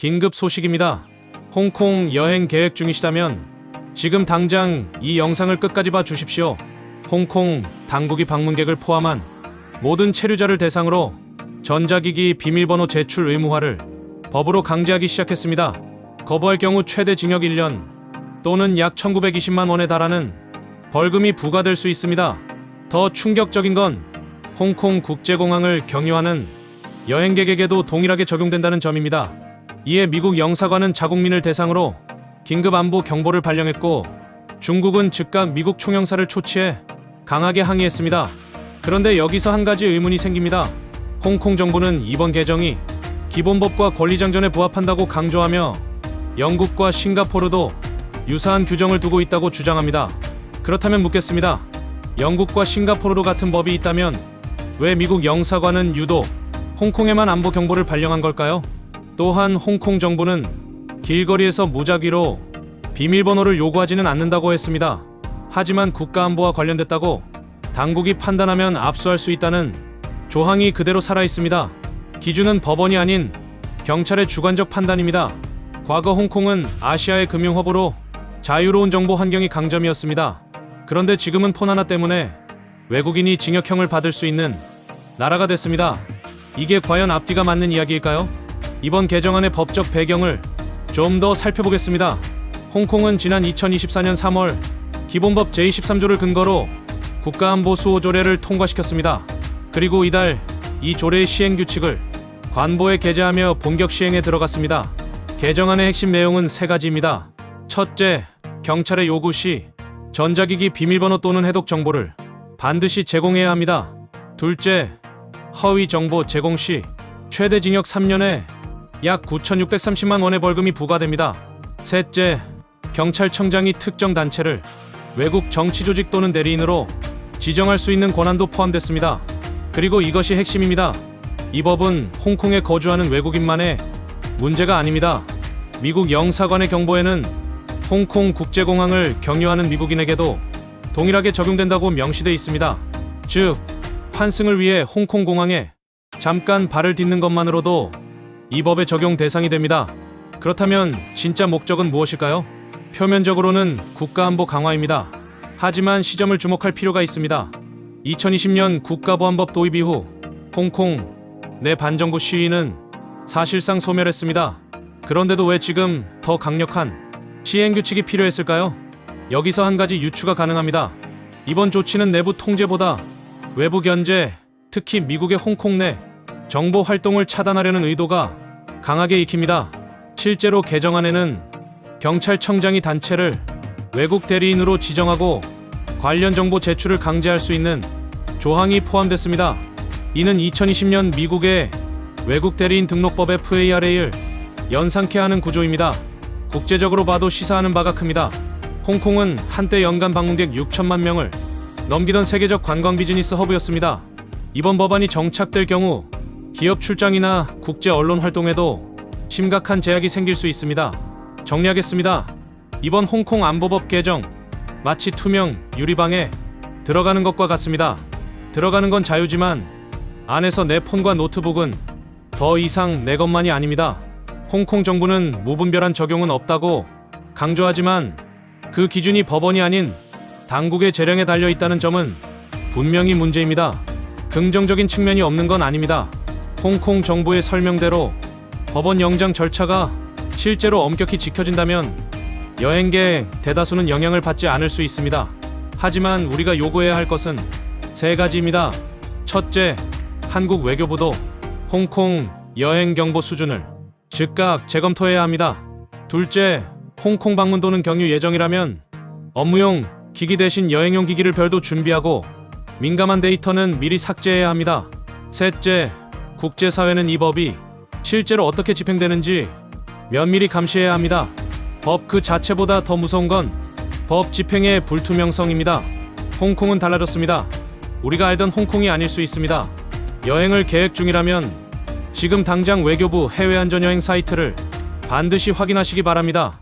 긴급 소식입니다. 홍콩 여행 계획 중이시다면 지금 당장 이 영상을 끝까지 봐 주십시오. 홍콩 당국이 방문객을 포함한 모든 체류자를 대상으로 전자기기 비밀번호 제출 의무화를 법으로 강제하기 시작했습니다. 거부할 경우 최대 징역 1년 또는 약 1920만 원에 달하는 벌금이 부과될 수 있습니다. 더 충격적인 건 홍콩 국제공항을 경유하는 여행객에게도 동일하게 적용된다는 점입니다. 이에 미국 영사관은 자국민을 대상으로 긴급 안보 경보를 발령했고 중국은 즉각 미국 총영사를 초치해 강하게 항의했습니다. 그런데 여기서 한 가지 의문이 생깁니다. 홍콩 정부는 이번 개정이 기본법과 권리장전에 부합한다고 강조하며 영국과 싱가포르도 유사한 규정을 두고 있다고 주장합니다. 그렇다면 묻겠습니다. 영국과 싱가포르도 같은 법이 있다면 왜 미국 영사관은 유독 홍콩에만 안보 경보를 발령한 걸까요? 또한 홍콩 정부는 길거리에서 무작위로 비밀번호를 요구하지는 않는다고 했습니다. 하지만 국가안보와 관련됐다고 당국이 판단하면 압수할 수 있다는 조항이 그대로 살아있습니다. 기준은 법원이 아닌 경찰의 주관적 판단입니다. 과거 홍콩은 아시아의 금융허브로 자유로운 정보 환경이 강점이었습니다. 그런데 지금은 폰 하나 때문에 외국인이 징역형을 받을 수 있는 나라가 됐습니다. 이게 과연 앞뒤가 맞는 이야기일까요? 이번 개정안의 법적 배경을 좀 더 살펴보겠습니다. 홍콩은 지난 2024년 3월 기본법 제23조를 근거로 국가안보 수호 조례를 통과시켰습니다. 그리고 이달 이 조례의 시행규칙을 관보에 게재하며 본격 시행에 들어갔습니다. 개정안의 핵심 내용은 세 가지입니다. 첫째, 경찰의 요구 시 전자기기 비밀번호 또는 해독 정보를 반드시 제공해야 합니다. 둘째, 허위 정보 제공 시 최대 징역 3년에 약 9,630만 원의 벌금이 부과됩니다. 셋째, 경찰청장이 특정 단체를 외국 정치조직 또는 대리인으로 지정할 수 있는 권한도 포함됐습니다. 그리고 이것이 핵심입니다. 이 법은 홍콩에 거주하는 외국인만의 문제가 아닙니다. 미국 영사관의 경보에는 홍콩 국제공항을 경유하는 미국인에게도 동일하게 적용된다고 명시돼 있습니다. 즉, 환승을 위해 홍콩 공항에 잠깐 발을 딛는 것만으로도 이 법의 적용 대상이 됩니다. 그렇다면 진짜 목적은 무엇일까요? 표면적으로는 국가안보 강화입니다. 하지만 시점을 주목할 필요가 있습니다. 2020년 국가보안법 도입 이후 홍콩 내 반정부 시위는 사실상 소멸했습니다. 그런데도 왜 지금 더 강력한 시행규칙이 필요했을까요? 여기서 한 가지 유추가 가능합니다. 이번 조치는 내부 통제보다 외부 견제, 특히 미국의 홍콩 내 정보 활동을 차단하려는 의도가 강하게 익힙니다. 실제로 개정안에는 경찰청장이 단체를 외국 대리인으로 지정하고 관련 정보 제출을 강제할 수 있는 조항이 포함됐습니다. 이는 2020년 미국의 외국 대리인 등록법 FARA를 연상케 하는 구조입니다. 국제적으로 봐도 시사하는 바가 큽니다. 홍콩은 한때 연간 방문객 6천만 명을 넘기던 세계적 관광 비즈니스 허브였습니다. 이번 법안이 정착될 경우 기업 출장이나 국제 언론 활동에도 심각한 제약이 생길 수 있습니다. 정리하겠습니다. 이번 홍콩 안보법 개정, 마치 투명 유리방에 들어가는 것과 같습니다. 들어가는 건 자유지만 안에서 내 폰과 노트북은 더 이상 내 것만이 아닙니다. 홍콩 정부는 무분별한 적용은 없다고 강조하지만 그 기준이 법원이 아닌 당국의 재량에 달려 있다는 점은 분명히 문제입니다. 긍정적인 측면이 없는 건 아닙니다. 홍콩 정부의 설명대로 법원 영장 절차가 실제로 엄격히 지켜진다면 여행객 대다수는 영향을 받지 않을 수 있습니다. 하지만 우리가 요구해야 할 것은 세 가지입니다. 첫째, 한국 외교부도 홍콩 여행 경보 수준을 즉각 재검토해야 합니다. 둘째, 홍콩 방문 또는 경유 예정이라면 업무용 기기 대신 여행용 기기를 별도 준비하고 민감한 데이터는 미리 삭제해야 합니다. 셋째, 국제사회는 이 법이 실제로 어떻게 집행되는지 면밀히 감시해야 합니다. 법 그 자체보다 더 무서운 건 법 집행의 불투명성입니다. 홍콩은 달라졌습니다. 우리가 알던 홍콩이 아닐 수 있습니다. 여행을 계획 중이라면 지금 당장 외교부 해외안전여행 사이트를 반드시 확인하시기 바랍니다.